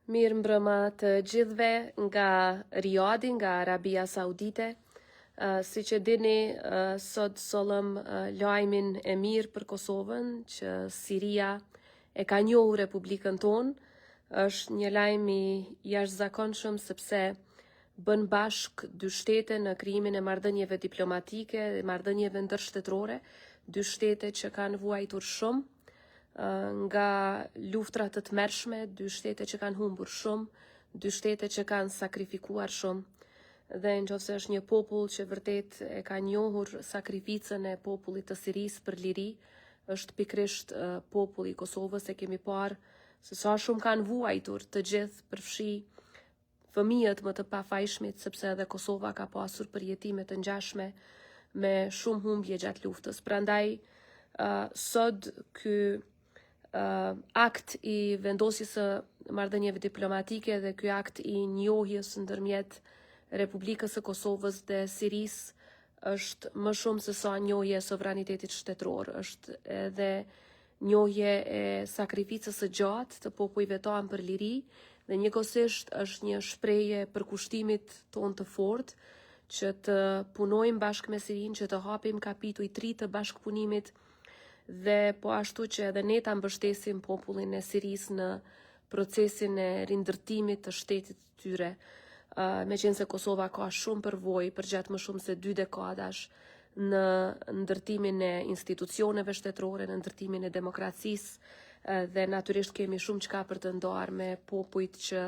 Mirë mbrëma të gjithve nga Riyadhi, nga Arabia Saudite. Si që dini, sot sollëm lajmin e mirë për Kosovën, që Siria e ka njohur Republikën tonë. Është një lajm i jashtëzakonshëm sepse bën bashk dy shtete në krijimin e marrëdhënieve diplomatike dhe marrëdhënieve ndërshtetërore, dy shtete që kanë vuajtur shumë nga luftrat të tmerrshme, dy shtete që kanë humbur shumë, dy shtete që kanë sakrifikuar shumë, dhe nëse është një popull që vërtet e ka njohur sakrificën e popullit të Sirisë për liri, është pikrisht populli i Kosovës. E kemi parë se sa shumë kanë vuajtur të gjithë, përfshi fëmijët më të pafajshmit, sepse edhe Kosova ka pasur përjetime të ngjashme me shumë humbje gjatë luftës. Prandaj sot ky akt i vendosjes së marrëdhënieve diplomatike dhe ky akt i njohjes ndërmjet Republikës së Kosovës dhe Sirisë është më shumë se sa njohje e sovranitetit shtetëror, është edhe njohje e sakrificës së gjatë të popujve tanë për liri, dhe njëkohësisht është një shprehje për kushtimit tonë të fortë që të punojmë bashkë me Sirinë, që të hapim kapitull 3 të bashkëpunimit, dhe po ashtu që edhe ne ta mbështesim popullin e Sirisë në procesin e rindërtimit të shtetit të tyre. Meqense Kosova ka shumë përvojë për gjatë më shumë se 2 dekadash në ndërtimin e institucioneve shtetërore, në ndërtimin e demokracisë, dhe natyrisht kemi shumë çka për të ndarë me popujt që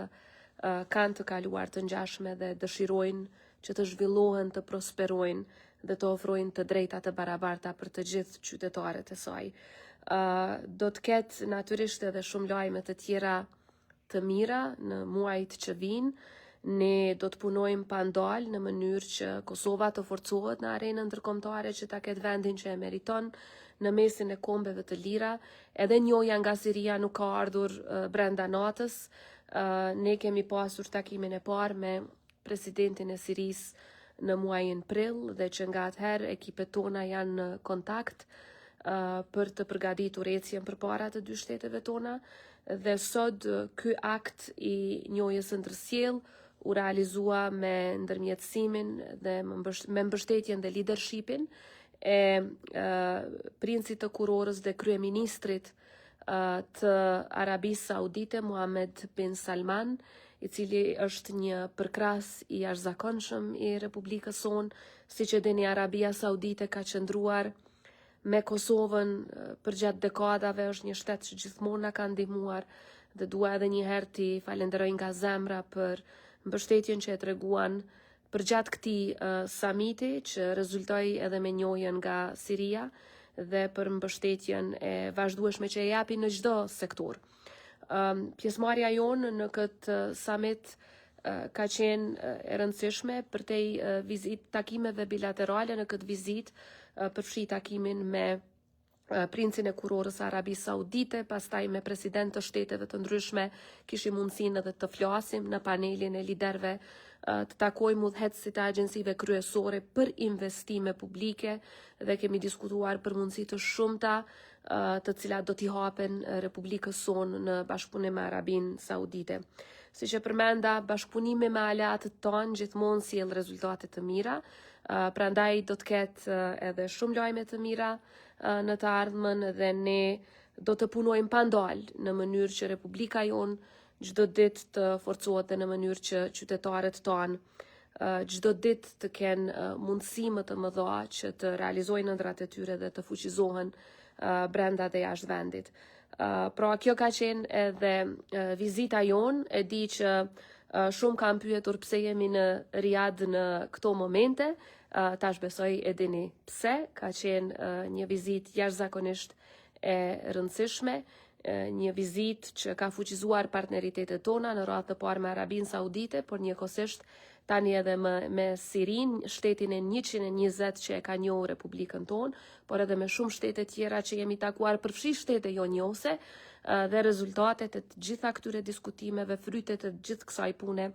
kanë të kaluar të ngjashme dhe dëshirojnë që të zhvillohen, të prosperojnë dhe të ofrojnë të drejta të barabarta për të gjithë qytetarët e saj. Do të ketë natyrisht edhe shumë lajme të tjera të mira në muajt që vinë. Ne do të punojmë pa ndalë në mënyrë që Kosova të forcohet në arenën ndërkombëtare, që ta ketë vendin që e meriton në mesin e kombeve të lira. Edhe njohja nga Siria nuk ka ardhur brenda natës. Ne kemi pasur takimin e parë me presidentin e Sirisë në muajin prill, dhe që nga atëherë ekipet tona janë në kontakt për të përgatitur ecjen përpara të dy shteteve tona, dhe sot ky akt i njohjes së ndërsjell u realizua me ndërmjetësimin dhe me mbështetjen dhe leadershipin e princit të kurorës dhe kryeministrit të Arabisë Saudite, Mohammed bin Salman, i cili është një përkras i jashtëzakonshëm i Republikës sonë. Siç e dini, Arabia Saudite ka qëndruar me Kosovën për gjatë dekadave, është një shtet që gjithmonë na ka ndihmuar, dhe dua edhe një herë t'i falenderoj nga zemra për mbështetjen që e treguan për gjatë këtij samiti, që rezultoi edhe me njohjen nga Siria, dhe për mbështetjen e vazhdueshme që e japin në çdo sektor. Pjesëmarrja jonë në këtë summit ka qenë e rëndësishme përtej takimeve bilaterale. Në këtë vizitë përfshi takimin me princin e kurorës Arabisë Saudite, pastaj me president të shteteve të ndryshme, kishim mundësinë edhe të flasim në panelin e liderëve, të takojmë udhëheqësit e agjensive kryesore për investime publike, dhe kemi diskutuar për mundësi të shumta të cilat do t'i hapen Republikës sonë në bashkëpunim me Arabinë Saudite. Siç e përmenda, bashkëpunimi me aleatët tanë gjithmonë sjell rezultate të mira, prandaj do të ketë edhe shumë lajme të mira në të ardhmen, dhe ne do të punojmë pa ndalë në mënyrë që Republika jonë çdo ditë të forcohet, në mënyrë që qytetarët tanë çdo ditë të kenë mundësi më të mëdha që të realizojnë ëndrat e tyre dhe të fuqizohen brenda dhe jashtë vendit. Pra kjo ka qenë edhe vizita jonë. E di që shumë kanë pyetur pse jemi në Riyadh në këto momente. Tash besoj e dini pse. Ka qenë një vizitë jashtëzakonisht e rëndësishme, një vizitë që ka fuqizuar partneritetet tona, në radhë të parë me Arabinë Saudite, por njëkohësisht tani edhe me Sirinë, shtetin e 120 që e ka njohur Republikën tonë, por edhe me shumë shtete tjera që jemi takuar, përfshi shtete jo njohëse, dhe rezultatet e të gjitha këtyre diskutimeve, frytet e gjithë kësaj pune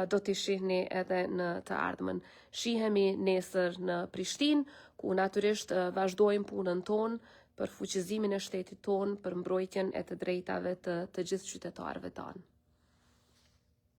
do t'i shihni edhe në të ardhmen. Shihemi nesër në Prishtinë, ku natyrisht vazhdojmë punën tonë për fuqizimin e shtetit tonë, për mbrojtjen e të drejtave të gjithë qytetarëve tanë.